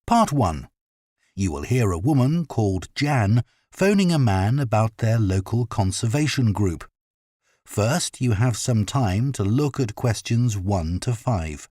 Part 1. You will hear a woman called Jan phoning a man about their local conservation group. First, you have some time to look at questions 1 to 5.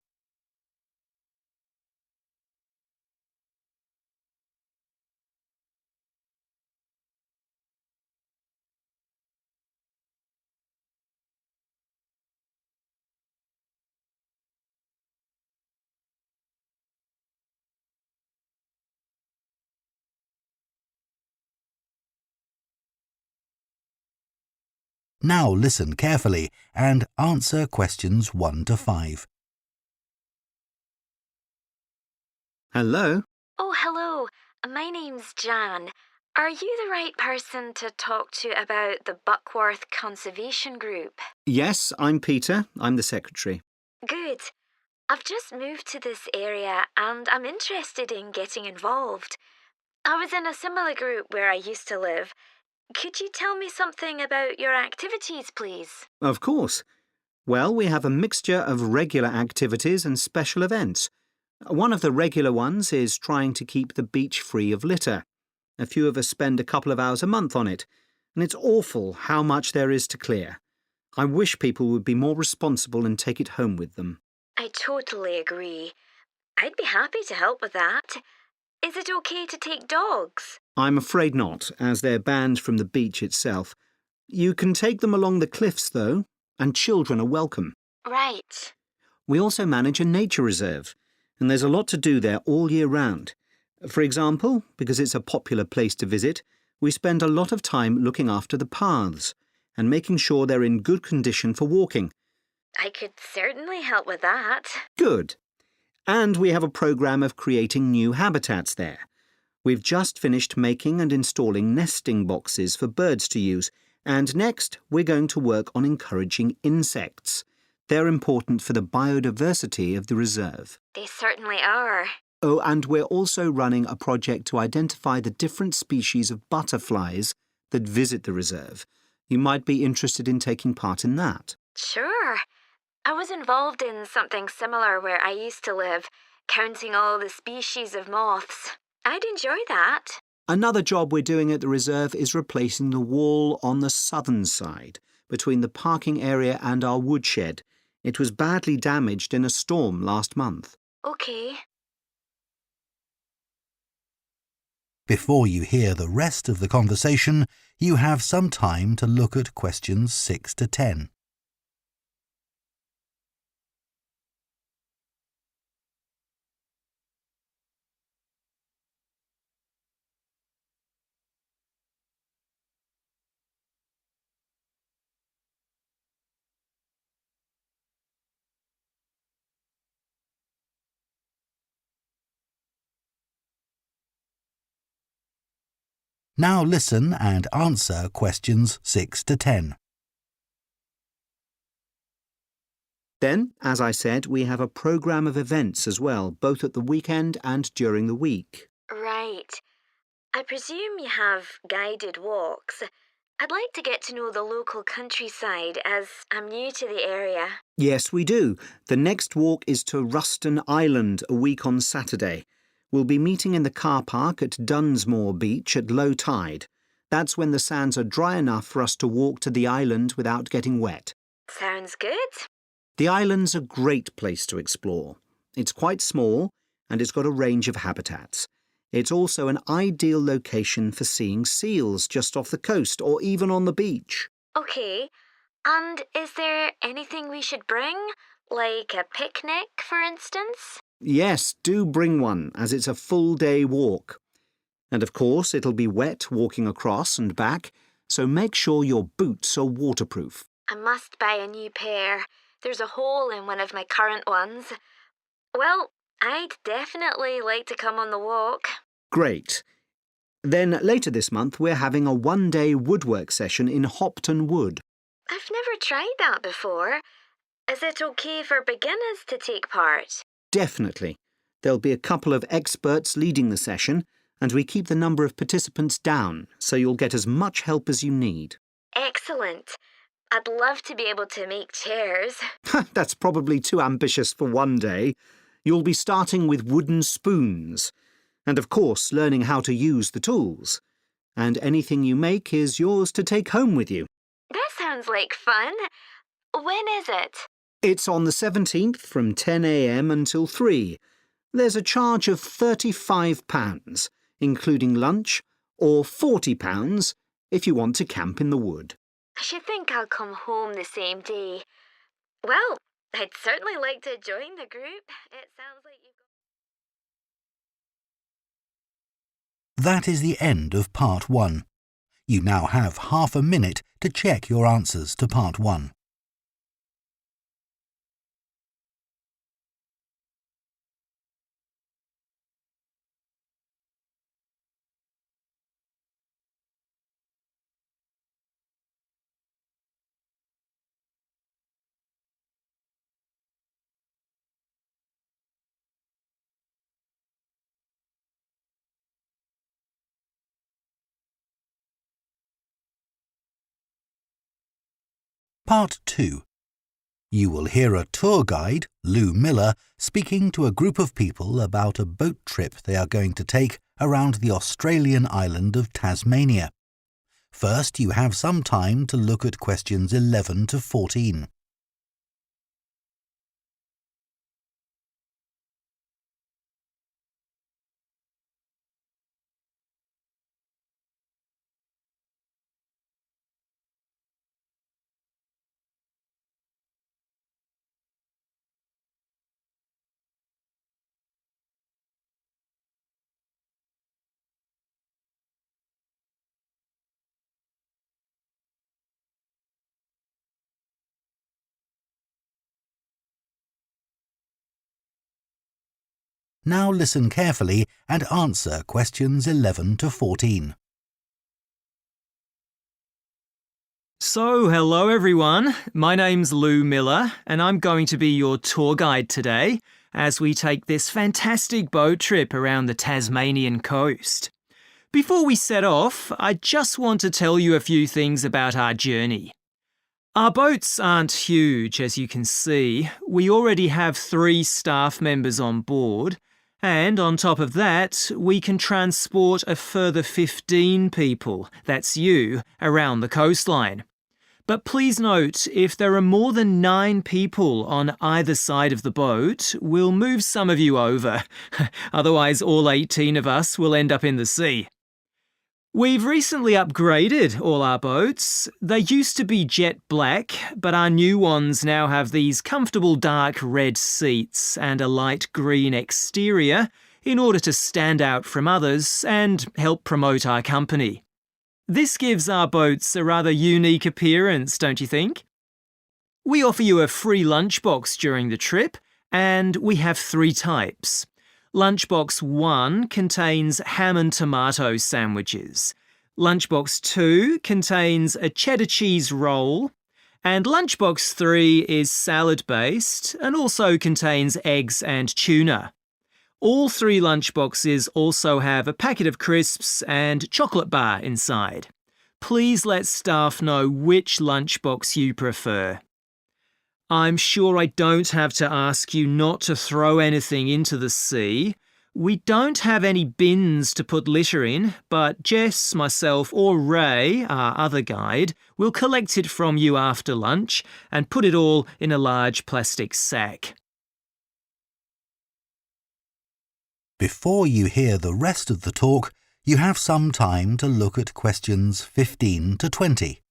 Now listen carefully and answer questions 1 to 5. Hello? Oh, hello. My name's Jan. Are you the right person to talk to about the Buckworth Conservation Group? Yes, I'm Peter. I'm the secretary. Good. I've just moved to this area and I'm interested in getting involved. I was in a similar group where I used to live. Could you tell me something about your activities, please? Of course. Well, we have a mixture of regular activities and special events. One of the regular ones is trying to keep the beach free of litter. A few of us spend a couple of hours a month on it, and it's awful how much there is to clear. I wish people would be more responsible and take it home with them. I totally agree. I'd be happy to help with that. Is it okay to take dogs? I'm afraid not, as they're banned from the beach itself. You can take them along the cliffs, though, and children are welcome. Right. We also manage a nature reserve, and there's a lot to do there all year round. For example, because it's a popular place to visit, we spend a lot of time looking after the paths and making sure they're in good condition for walking. I could certainly help with that. Good. And we have a programme of creating new habitats there. We've just finished making and installing nesting boxes for birds to use, and next we're going to work on encouraging insects. They're important for the biodiversity of the reserve. They certainly are. Oh, and we're also running a project to identify the different species of butterflies that visit the reserve. You might be interested in taking part in that. Sure. I was involved in something similar where I used to live, counting all the species of moths. I'd enjoy that. Another job we're doing at the reserve is replacing the wall on the southern side, between the parking area and our woodshed. It was badly damaged in a storm last month. Okay. Before you hear the rest of the conversation, you have some time to look at questions 6 to 10. Now listen and answer questions 6 to 10. Then, as I said, we have a programme of events as well, both at the weekend and during the week. Right. I presume you have guided walks. I'd like to get to know the local countryside as I'm new to the area. Yes, we do. The next walk is to Ruston Island a week on Saturday. We'll be meeting in the car park at Dunsmore Beach at low tide. That's when the sands are dry enough for us to walk to the island without getting wet. Sounds good. The island's a great place to explore. It's quite small and it's got a range of habitats. It's also an ideal location for seeing seals just off the coast or even on the beach. Okay. And is there anything we should bring? Like a picnic, for instance? Yes, do bring one, as it's a full-day walk. And of course, it'll be wet walking across and back, so make sure your boots are waterproof. I must buy a new pair. There's a hole in one of my current ones. Well, I'd definitely like to come on the walk. Great. Then later this month, we're having a one-day woodwork session in Hopton Wood. I've never tried that before. Is it okay for beginners to take part? Definitely. There'll be a couple of experts leading the session, and we keep the number of participants down, so you'll get as much help as you need. Excellent. I'd love to be able to make chairs. That's probably too ambitious for one day. You'll be starting with wooden spoons. And of course, learning how to use the tools. And anything you make is yours to take home with you. That sounds like fun. When is it? It's on the 17th from 10 a.m. until 3. There's a charge of £35, including lunch, or £40 if you want to camp in the wood. I should think I'll come home the same day. Well, I'd certainly like to join the group. It sounds like you've got... That is the end of Part 1. You now have half a minute to check your answers to Part 1. Part 2. You will hear a tour guide, Lou Miller, speaking to a group of people about a boat trip they are going to take around the Australian island of Tasmania. First, you have some time to look at questions 11 to 14. Now listen carefully and answer questions 11 to 14. So, hello everyone. My name's Lou Miller and I'm going to be your tour guide today as we take this fantastic boat trip around the Tasmanian coast. Before we set off, I just want to tell you a few things about our journey. Our boats aren't huge, as you can see. We already have 3 staff members on board, and on top of that, we can transport a further 15 people, that's you, around the coastline. But please note, if there are more than 9 people on either side of the boat, we'll move some of you over. Otherwise, all 18 of us will end up in the sea. We've recently upgraded all our boats. They used to be jet black, but our new ones now have these comfortable dark red seats and a light green exterior in order to stand out from others and help promote our company. This gives our boats a rather unique appearance, don't you think? We offer you a free lunchbox during the trip, and we have 3 types. Lunchbox 1 contains ham and tomato sandwiches. Lunchbox 2 contains a cheddar cheese roll. And Lunchbox 3 is salad-based and also contains eggs and tuna. All 3 lunchboxes also have a packet of crisps and chocolate bar inside. Please let staff know which lunchbox you prefer. I'm sure I don't have to ask you not to throw anything into the sea. We don't have any bins to put litter in, but Jess, myself or Ray, our other guide, will collect it from you after lunch and put it all in a large plastic sack. Before you hear the rest of the talk, you have some time to look at questions 15 to 20.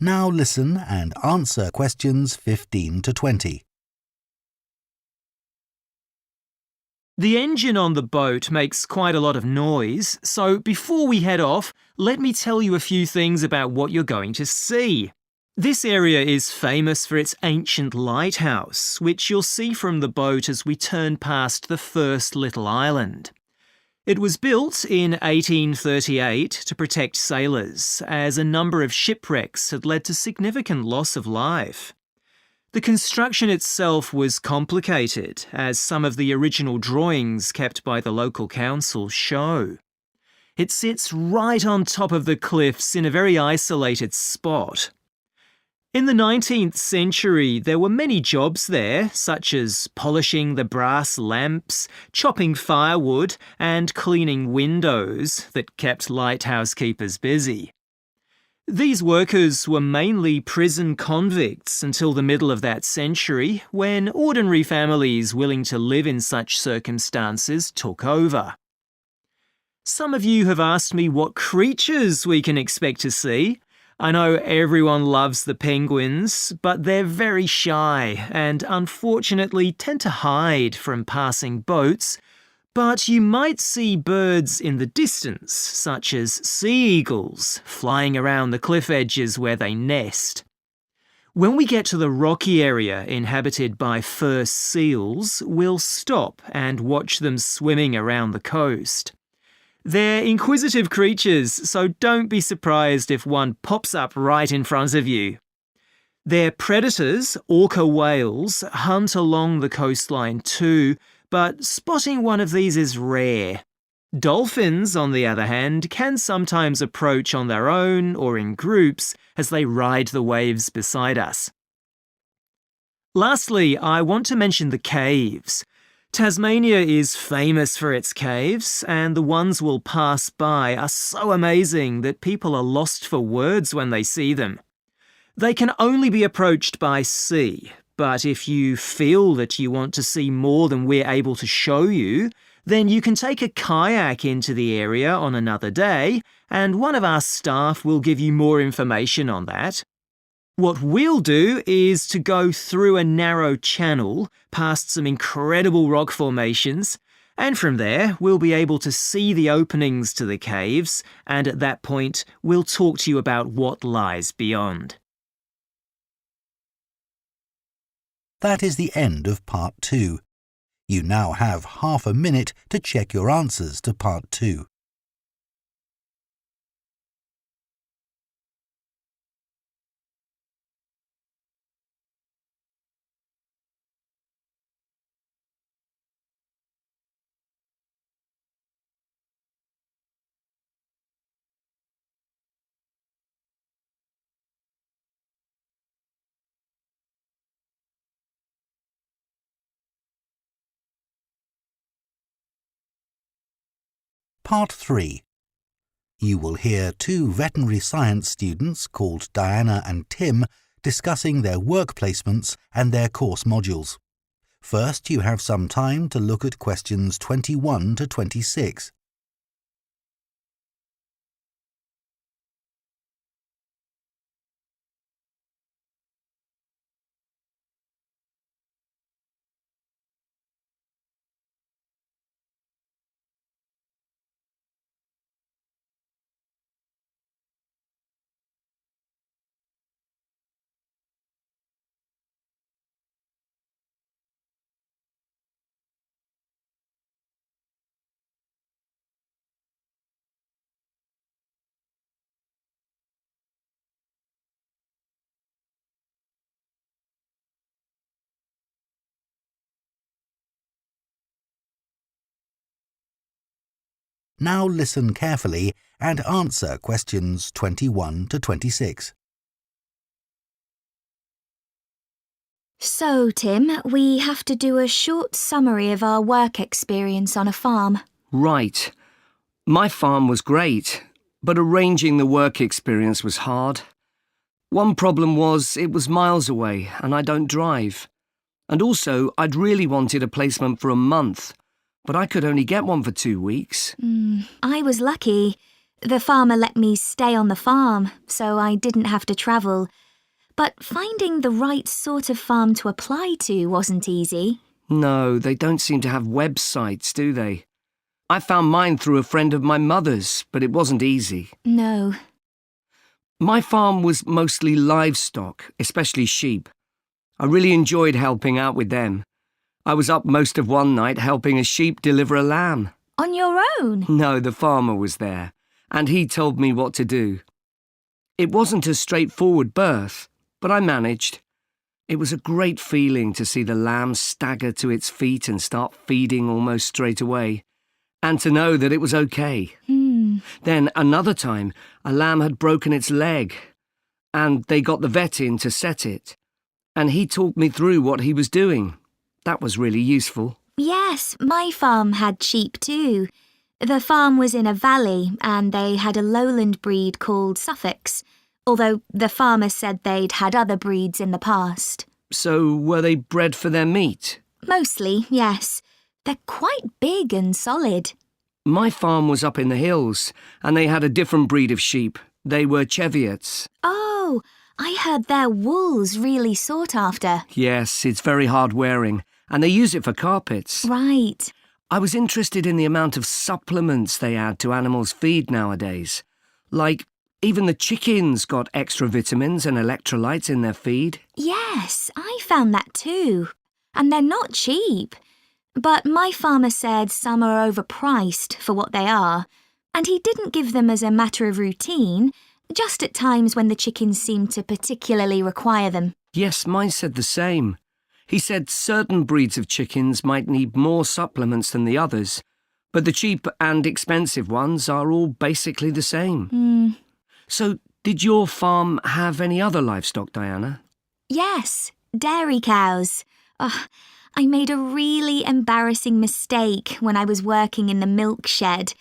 Now listen and answer questions 15 to 20. The engine on the boat makes quite a lot of noise, so before we head off, let me tell you a few things about what you're going to see. This area is famous for its ancient lighthouse, which you'll see from the boat as we turn past the first little island. It was built in 1838 to protect sailors, as a number of shipwrecks had led to significant loss of life. The construction itself was complicated, as some of the original drawings kept by the local council show. It sits right on top of the cliffs in a very isolated spot. In the 19th century, there were many jobs there, such as polishing the brass lamps, chopping firewood, and cleaning windows that kept lighthouse keepers busy. These workers were mainly prison convicts until the middle of that century, when ordinary families willing to live in such circumstances took over. Some of you have asked me what creatures we can expect to see. I know everyone loves the penguins, but they're very shy and unfortunately tend to hide from passing boats. But you might see birds in the distance, such as sea eagles, flying around the cliff edges where they nest. When we get to the rocky area inhabited by fur seals, we'll stop and watch them swimming around the coast. They're inquisitive creatures, so don't be surprised if one pops up right in front of you. Their predators, orca whales, hunt along the coastline too, but spotting one of these is rare. Dolphins, on the other hand, can sometimes approach on their own or in groups as they ride the waves beside us. Lastly, I want to mention the caves. Tasmania is famous for its caves, and the ones we'll pass by are so amazing that people are lost for words when they see them. They can only be approached by sea, but if you feel that you want to see more than we're able to show you, then you can take a kayak into the area on another day, and one of our staff will give you more information on that. What we'll do is to go through a narrow channel past some incredible rock formations, and from there we'll be able to see the openings to the caves, and at that point we'll talk to you about what lies beyond. That is the end of Part 2. You now have half a minute to check your answers to Part 2. Part 3. You will hear two veterinary science students called Diana and Tim discussing their work placements and their course modules. First, you have some time to look at questions 21 to 26. Now listen carefully and answer questions 21 to 26. So, Tim, we have to do a short summary of our work experience on a farm. Right. My farm was great, but arranging the work experience was hard. One problem was it was miles away and I don't drive. And also, I'd really wanted a placement for a month, but I could only get one for 2 weeks. I was lucky. The farmer let me stay on the farm, so I didn't have to travel. But finding the right sort of farm to apply to wasn't easy. No, they don't seem to have websites, do they? I found mine through a friend of my mother's, but it wasn't easy. No. My farm was mostly livestock, especially sheep. I really enjoyed helping out with them. I was up most of one night helping a sheep deliver a lamb. On your own? No, the farmer was there, and he told me what to do. It wasn't a straightforward birth, but I managed. It was a great feeling to see the lamb stagger to its feet and start feeding almost straight away, and to know that it was okay. Then another time, a lamb had broken its leg, and they got the vet in to set it, and he talked me through what he was doing. That was really useful. Yes, my farm had sheep too. The farm was in a valley and they had a lowland breed called Suffolks, although the farmer said they'd had other breeds in the past. So were they bred for their meat? Mostly, yes. They're quite big and solid. My farm was up in the hills, and they had a different breed of sheep. They were Cheviots. Oh, I heard their wool's really sought after. Yes, it's very hard wearing, and they use it for carpets. Right. I was interested in the amount of supplements they add to animals' feed nowadays. Like, even the chickens got extra vitamins and electrolytes in their feed. Yes, I found that too. And they're not cheap. But my farmer said some are overpriced for what they are, and he didn't give them as a matter of routine, just at times when the chickens seemed to particularly require them. Yes, mine said the same. He said certain breeds of chickens might need more supplements than the others, but the cheap and expensive ones are all basically the same. So, did your farm have any other livestock, Diana? Yes, dairy cows. I made a really embarrassing mistake when I was working in the milk shed.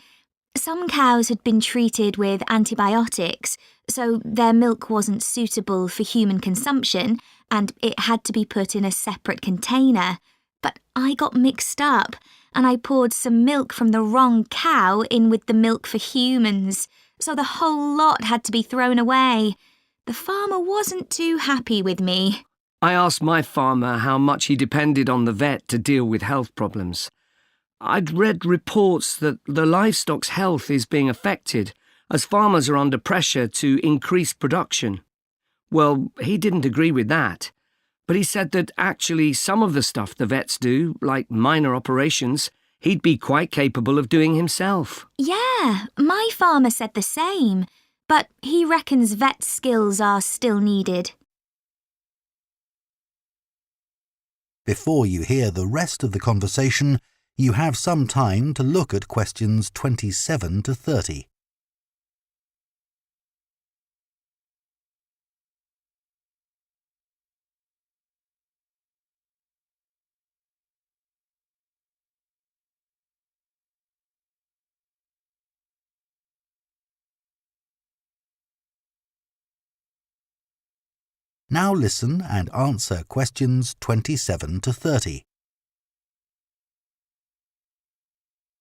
Some cows had been treated with antibiotics, so their milk wasn't suitable for human consumption, and it had to be put in a separate container. But I got mixed up, and I poured some milk from the wrong cow in with the milk for humans, so the whole lot had to be thrown away. The farmer wasn't too happy with me. I asked my farmer how much he depended on the vet to deal with health problems. I'd read reports that the livestock's health is being affected as farmers are under pressure to increase production. Well, he didn't agree with that, but he said that actually some of the stuff the vets do, like minor operations, he'd be quite capable of doing himself. Yeah, my farmer said the same, but he reckons vet skills are still needed. Before you hear the rest of the conversation, you have some time to look at questions 27 to 30. Now listen and answer questions 27 to 30.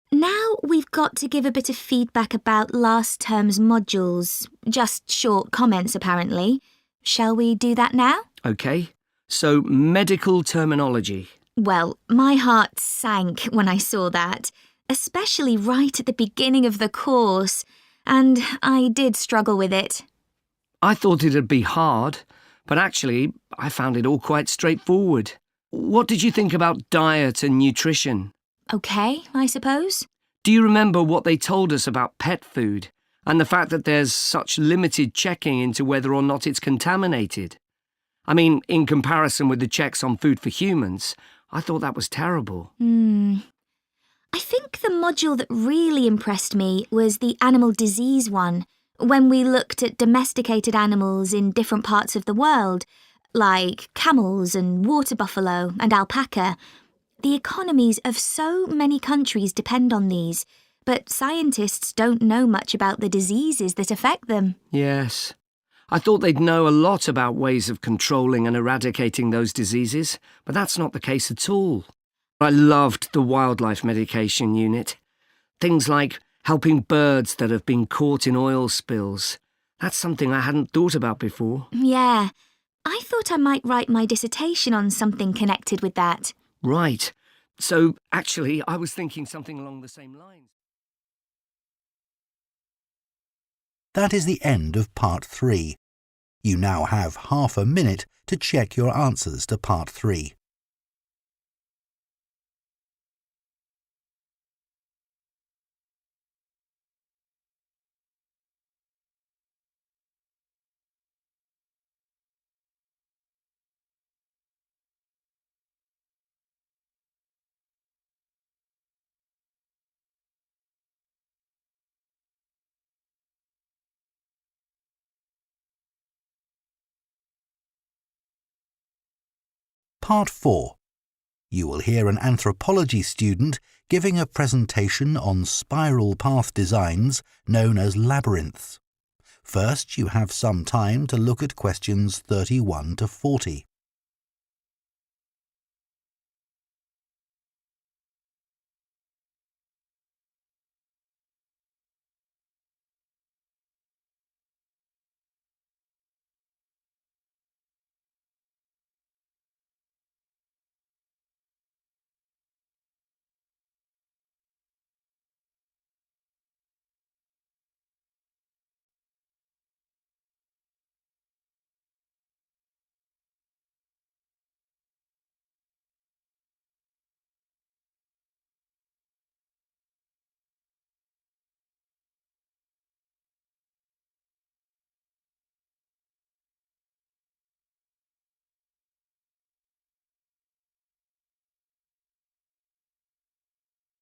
Now we've got to give a bit of feedback about last term's modules. Just short comments, apparently. Shall we do that now? OK, so medical terminology. Well, my heart sank when I saw that, especially right at the beginning of the course, and I did struggle with it. I thought it'd be hard, but actually I found it all quite straightforward. What did you think about diet and nutrition? OK, I suppose. Do you remember what they told us about pet food and the fact that there's such limited checking into whether or not it's contaminated? I mean, in comparison with the checks on food for humans, I thought that was terrible. I think the module that really impressed me was the animal disease one, when we looked at domesticated animals in different parts of the world, like camels and water buffalo and alpaca. The economies of so many countries depend on these, but scientists don't know much about the diseases that affect them. Yes. I thought they'd know a lot about ways of controlling and eradicating those diseases, but that's not the case at all. I loved the wildlife medication unit. Things like helping birds that have been caught in oil spills. That's something I hadn't thought about before. Yeah, I thought I might write my dissertation on something connected with that. Right. So, actually, I was thinking something along the same lines. That is the end of part 3. You now have half a minute to check your answers to part 3. Part 4. You will hear an anthropology student giving a presentation on spiral path designs known as labyrinths. First, you have some time to look at questions 31 to 40.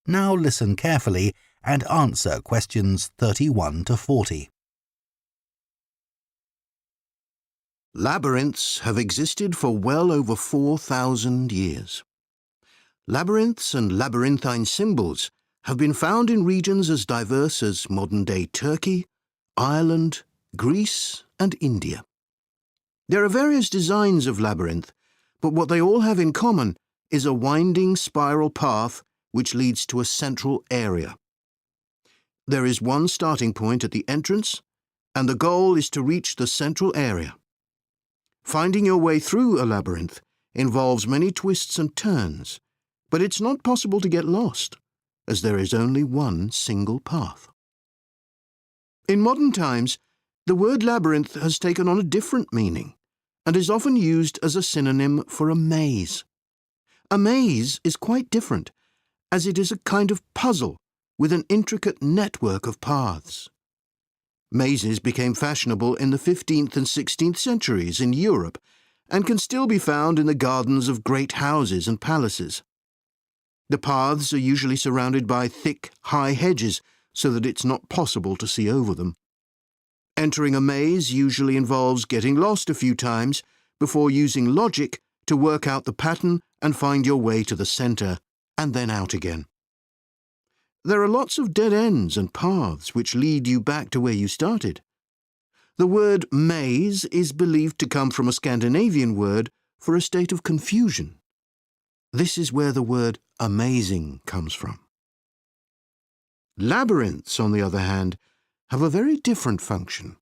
Now listen carefully and answer questions 31 to 40. Labyrinths have existed for well over 4,000 years. Labyrinths and labyrinthine symbols have been found in regions as diverse as modern-day Turkey, Ireland, Greece, and India. There are various designs of labyrinth, but what they all have in common is a winding spiral path which leads to a central area. There is one starting point at the entrance, and the goal is to reach the central area. Finding your way through a labyrinth involves many twists and turns, but it's not possible to get lost, as there is only one single path. In modern times, the word labyrinth has taken on a different meaning and is often used as a synonym for a maze. A maze is quite different, as it is a kind of puzzle with an intricate network of paths. Mazes became fashionable in the 15th and 16th centuries in Europe and can still be found in the gardens of great houses and palaces. The paths are usually surrounded by thick, high hedges so that it's not possible to see over them. Entering a maze usually involves getting lost a few times before using logic to work out the pattern and find your way to the centre and then out again. There are lots of dead ends and paths which lead you back to where you started. The word maze is believed to come from a Scandinavian word for a state of confusion. This is where the word amazing comes from. Labyrinths, on the other hand, have a very different function.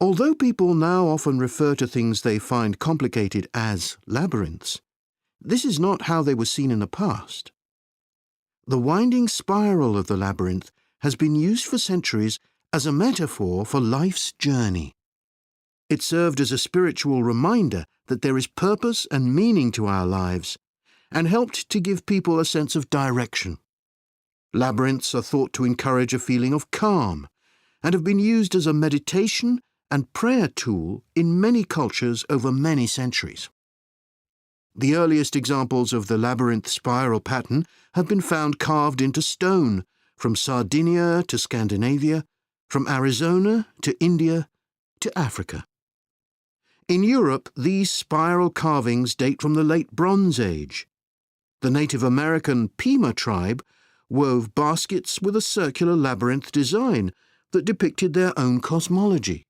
Although people now often refer to things they find complicated as labyrinths, this is not how they were seen in the past. The winding spiral of the labyrinth has been used for centuries as a metaphor for life's journey. It served as a spiritual reminder that there is purpose and meaning to our lives, and helped to give people a sense of direction. Labyrinths are thought to encourage a feeling of calm, and have been used as a meditation and prayer tool in many cultures over many centuries. The earliest examples of the labyrinth spiral pattern have been found carved into stone, from Sardinia to Scandinavia, from Arizona to India to Africa. In Europe, these spiral carvings date from the late Bronze Age. The Native American Pima tribe wove baskets with a circular labyrinth design that depicted their own cosmology.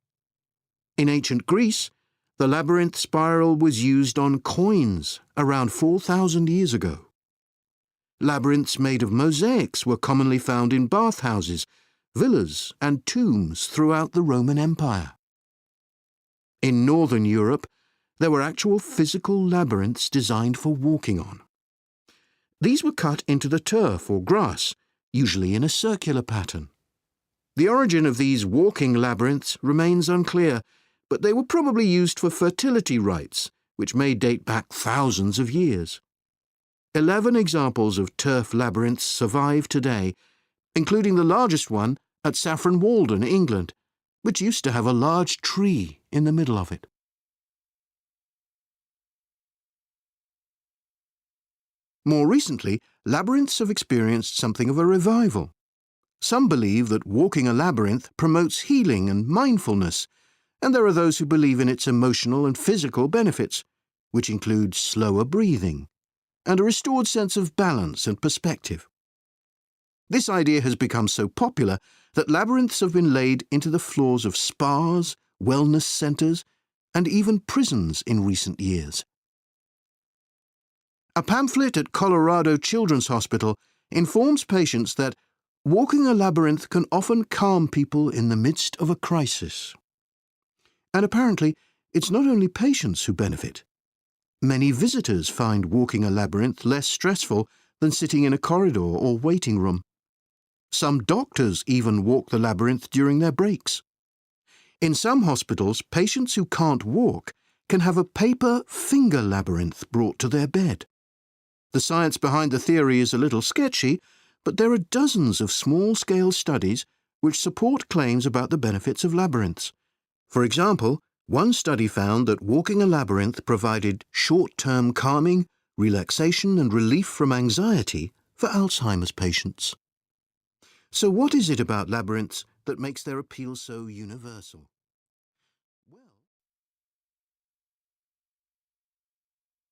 In ancient Greece, the labyrinth spiral was used on coins around 4,000 years ago. Labyrinths made of mosaics were commonly found in bathhouses, villas, and tombs throughout the Roman Empire. In northern Europe, there were actual physical labyrinths designed for walking on. These were cut into the turf or grass, usually in a circular pattern. The origin of these walking labyrinths remains unclear, but they were probably used for fertility rites, which may date back thousands of years. 11 examples of turf labyrinths survive today, including the largest one at Saffron Walden, England, which used to have a large tree in the middle of it. More recently, labyrinths have experienced something of a revival. Some believe that walking a labyrinth promotes healing and mindfulness, and there are those who believe in its emotional and physical benefits, which includes slower breathing and a restored sense of balance and perspective. This idea has become so popular that labyrinths have been laid into the floors of spas, wellness centres, and even prisons in recent years. A pamphlet at Colorado Children's Hospital informs patients that walking a labyrinth can often calm people in the midst of a crisis. And apparently, it's not only patients who benefit. Many visitors find walking a labyrinth less stressful than sitting in a corridor or waiting room. Some doctors even walk the labyrinth during their breaks. In some hospitals, patients who can't walk can have a paper finger labyrinth brought to their bed. The science behind the theory is a little sketchy, but there are dozens of small-scale studies which support claims about the benefits of labyrinths. For example, one study found that walking a labyrinth provided short-term calming, relaxation and relief from anxiety for Alzheimer's patients. So what is it about labyrinths that makes their appeal so universal?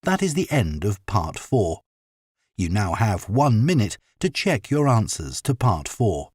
That is the end of Part 4. You now have 1 minute to check your answers to Part 4.